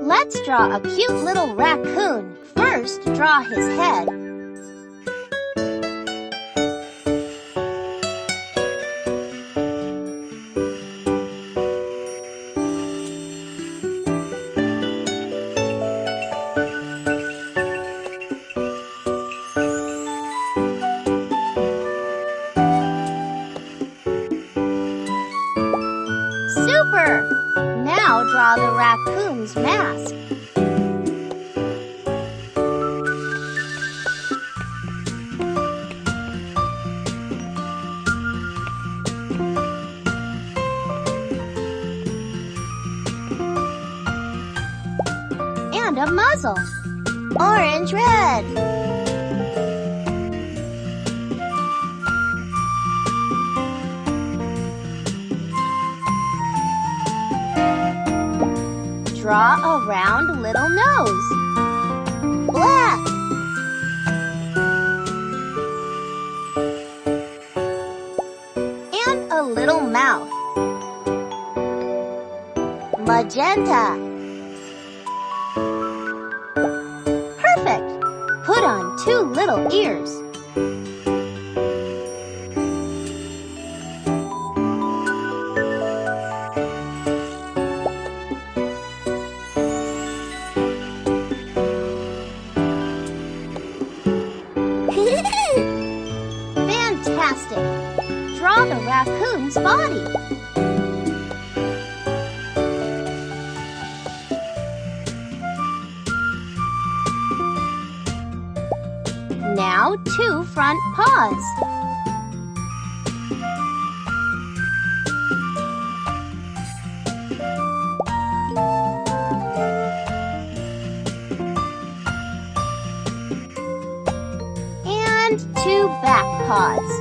Let's draw a cute little raccoon. First, draw his head. Super! Now draw the raccoon's mask. And a muzzle. Orange red. Draw a round little nose. Black. And a little mouth. Magenta. Perfect. Put on 2 little ears. Fantastic! Draw the raccoon's body. Now 2 front paws. And 2 back paws.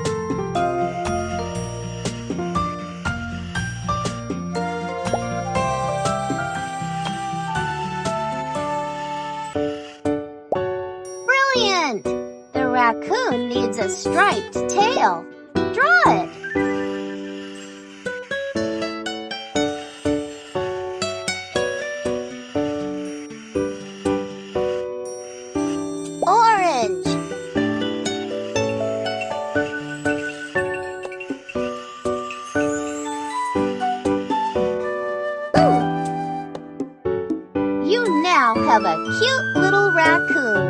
Brilliant! The raccoon needs a striped tail. Draw it. Orange. You now have a cute little raccoon.